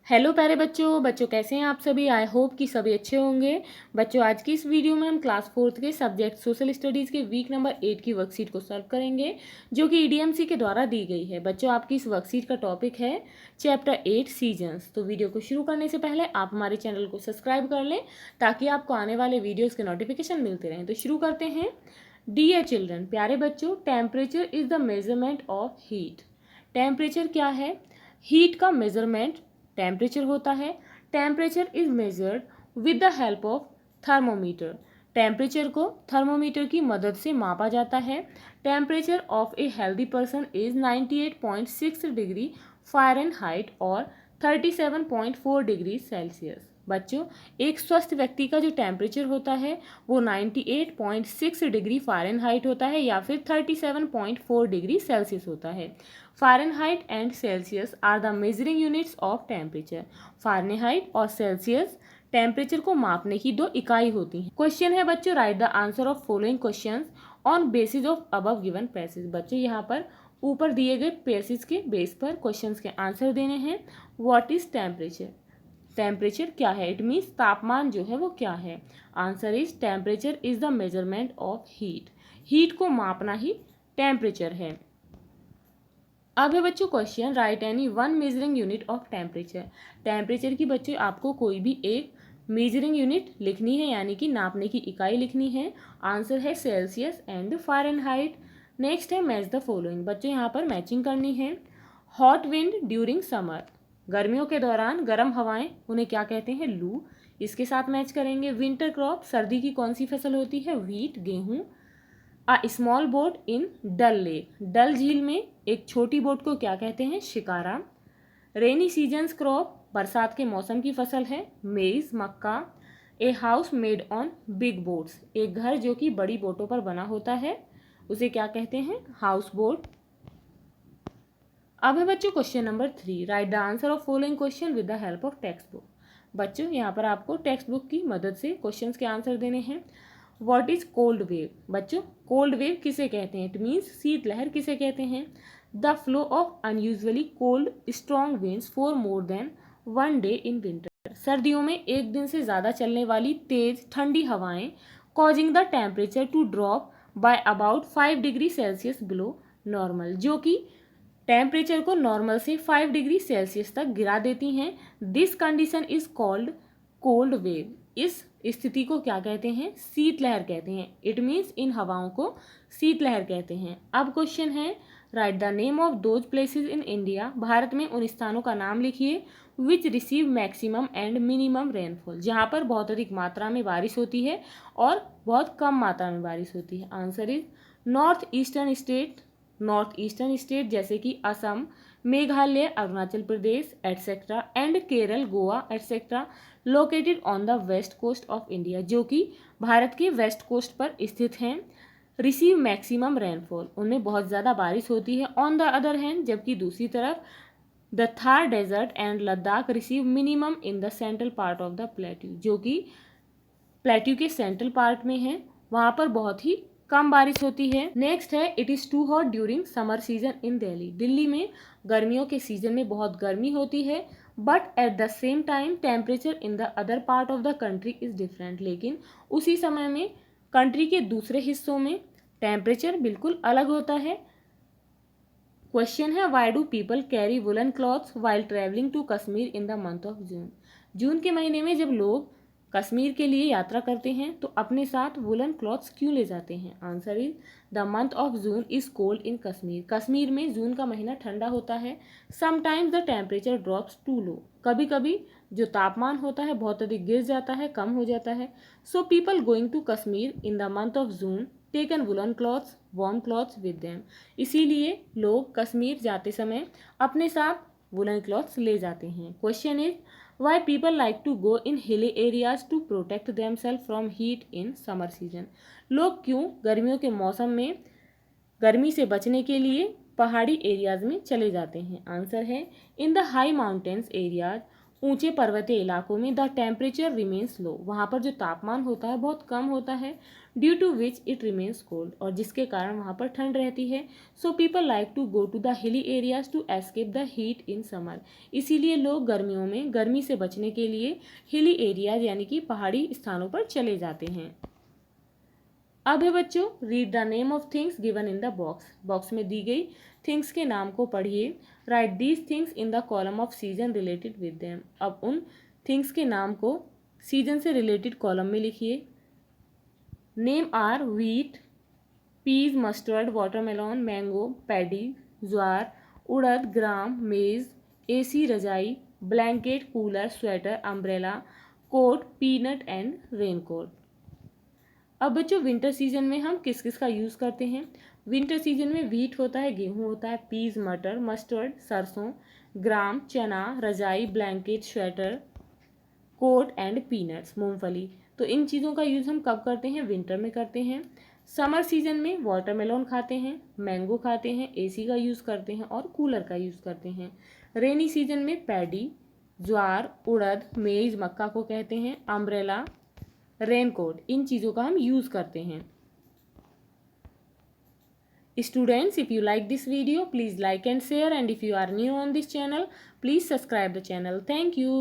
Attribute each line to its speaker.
Speaker 1: Hello प्यारे बच्चों कैसे हैं आप सभी। आई होप कि सभी अच्छे होंगे। बच्चों आज की इस वीडियो में हम क्लास 4th के सब्जेक्ट सोशल स्टडीज़ के वीक नंबर 8 की वर्कशीट को सॉल्व करेंगे जो कि ईडीएमसी के द्वारा दी गई है। बच्चों आपकी इस वर्कशीट का टॉपिक है चैप्टर 8 सीजन्स। तो वीडियो को शुरू करने से पहले आप हमारे चैनल को सब्सक्राइब कर लें ताकि आपको आने वाले वीडियोज़ के नोटिफिकेशन मिलते रहें। तो शुरू करते हैं। डियर चिल्ड्रन, प्यारे बच्चों, temperature is the measurement of heat. Temperature क्या है? हीट का मेजरमेंट टेम्परेचर होता है। Temperature is measured with the help of thermometer. Temperature को थर्मोमीटर की मदद से मापा जाता है। Temperature of a healthy person is 98.6 degree Fahrenheit और 37.4 डिग्री सेल्सियस। बच्चों, एक स्वस्थ व्यक्ति का जो टेम्परेचर होता है वो 98.6 डिग्री फ़ारेनहाइट होता है या फिर 37.4 डिग्री सेल्सियस होता है। Fahrenheit and Celsius are the measuring units of temperature. Fahrenheit और सेल्सियस टेम्परेचर को मापने की दो इकाई होती हैं। क्वेश्चन है बच्चों, right the answer of following questions on basis of above given passage. बच्चों यहाँ पर ऊपर दिए गए पैसेज के बेस पर क्वेश्चंस के आंसर देने हैं। What is temperature? टेम्परेचर क्या है? इट मीन्स तापमान जो है वो क्या है? Answer is temperature is the measurement of heat. Heat को मापना ही टेम्परेचर है। अब है बच्चों question, right any one measuring unit of temperature. Temperature की बच्चों आपको कोई भी एक मेजरिंग यूनिट लिखनी है यानी कि नापने की इकाई लिखनी है। आंसर है सेल्सियस एंड फ़ारेनहाइट। नेक्स्ट है मैच द फॉलोइंग। बच्चों यहाँ पर मैचिंग करनी है। हॉट विंड ड्यूरिंग समर, गर्मियों के दौरान गर्म हवाएं, उन्हें क्या कहते हैं? लू। इसके साथ मैच करेंगे। विंटर क्रॉप, सर्दी की कौन सी फसल होती है? व्हीट, गेहूँ। A small boat in Dal lake, Dal झील में एक छोटी बोट को क्या कहते हैं? शिकारा। रेनी सीजन्स क्रॉप, बरसात के मौसम की फसल है। मेज, मक्का। A house made on big boats, एक घर जो कि बड़ी बोटों पर बना होता है उसे क्या कहते हैं? House boat. अब है बच्चों question number 3, right the answer of following question with the help of text book. बच्चों यहाँ पर आपको टेक्स्ट बुक की मदद से क्वेश्चंस के आंसर देने हैं। What is cold wave? बच्चों कोल्ड वेव किसे कहते हैं? इट मीन्स शीतलहर किसे कहते हैं? The flow of unusually cold strong winds for more than one day in winter. सर्दियों में एक दिन से ज़्यादा चलने वाली तेज ठंडी हवाएं causing the temperature to drop by about 5 degree Celsius below normal, जो कि टेम्परेचर को नॉर्मल से 5 डिग्री सेल्सियस तक गिरा देती हैं। This condition is called cold wave. इस स्थिति को क्या कहते हैं? शीतलहर कहते हैं। इट मीन्स इन हवाओं को शीतलहर कहते हैं। अब क्वेश्चन है, right the name of those places in India. Bharat में उन स्थानों का नाम लिखिए which receive maximum and minimum rainfall, जहाँ पर बहुत अधिक मात्रा में बारिश होती है और बहुत कम मात्रा में बारिश होती है। Answer is north eastern state, north eastern state जैसे कि Assam, Meghalaya, Arunachal Pradesh etcetera and Kerala, Goa etcetera located on the west coast of India, जो कि भारत के वेस्ट कोस्ट पर स्थित हैं। रिसीव मैक्सिमम रेनफॉल, उनमें बहुत ज़्यादा बारिश होती है। ऑन द अदर हैंड, जबकि दूसरी तरफ the Thar desert and Ladakh receive minimum in the central part of the plateau, जो कि प्लेट्यू के सेंट्रल पार्ट में है, वहाँ पर बहुत ही कम बारिश होती है। नेक्स्ट है, it is too hot during summer season in Delhi. Delhi में गर्मियों के सीजन में बहुत गर्मी होती है। But at the same time temperature in the other part of the country is different, लेकिन उसी समय में कंट्री के दूसरे हिस्सों में टेम्परेचर बिल्कुल अलग होता है। क्वेश्चन है, why do people carry woollen clothes while travelling to Kashmir in the month of June. जून के महीने में जब लोग कश्मीर के लिए यात्रा करते हैं तो अपने साथ वुलन क्लॉथ्स क्यों ले जाते हैं? Answer is the month of June is cold in Kashmir. Kashmir में जून का महीना ठंडा होता है। Sometimes the temperature drops to low, कभी कभी जो तापमान होता है बहुत अधिक गिर जाता है, कम हो जाता है। So people going to Kashmir in the month of June taken woollen clothes warm clothes with them. इसीलिए लोग कश्मीर जाते समय अपने साथ वुलन क्लॉथ्स ले जाते हैं। Question is, why people like to go in hilly areas to protect themself from heat in summer season. लोग क्यों गर्मियों के मौसम में गर्मी से बचने के लिए पहाड़ी एरियाज में चले जाते हैं? आंसर है, in the high mountains areas ऊंचे पर्वतीय इलाकों में द टेम्परेचर रिमेन्स लो, वहाँ पर जो तापमान होता है बहुत कम होता है। Due to which it remains cold, और जिसके कारण वहाँ पर ठंड रहती है। So people like to go to the hilly areas to escape the heat in summer, इसीलिए लोग गर्मियों में गर्मी से बचने के लिए हिली एरियाज यानी कि पहाड़ी स्थानों पर चले जाते हैं। अब है बच्चों read the name of things given in the box, box में दी गई थिंग्स के नाम को पढ़िए। Right these things in the column off season related with them, अब उन थिंग्स के नाम को सीजन से रिलेटेड कॉलम में लिखिए। Name are wheat, peas, mustard, watermelon, mango, paddy, jowar, urad, gram, maize, AC, razai, blanket, cooler, sweater, umbrella, coat, peanut and raincoat. अब बच्चों विंटर सीजन में हम किस किस का यूज़ करते हैं। विंटर सीजन में व्हीट होता है, गेहूँ होता है, पीज मटर, मस्टर्ड सरसों, ग्राम चना, रजाई blanket sweater, coat and peanuts मूंगफली। तो इन चीज़ों का यूज़ हम कब करते हैं, विंटर में करते हैं। समर सीजन में वाटरमेलन खाते हैं, मैंगो खाते हैं, एसी का यूज़ करते हैं और कूलर का यूज़ करते हैं। रेनी सीजन में पैडी, ज्वार, उड़द, मेज मक्का को कहते हैं, अम्ब्रेला, रेनकोट, इन चीज़ों का हम यूज़ करते हैं। Students, if you like this video, please like and share, and if you are new on this channel, please subscribe the channel. Thank you.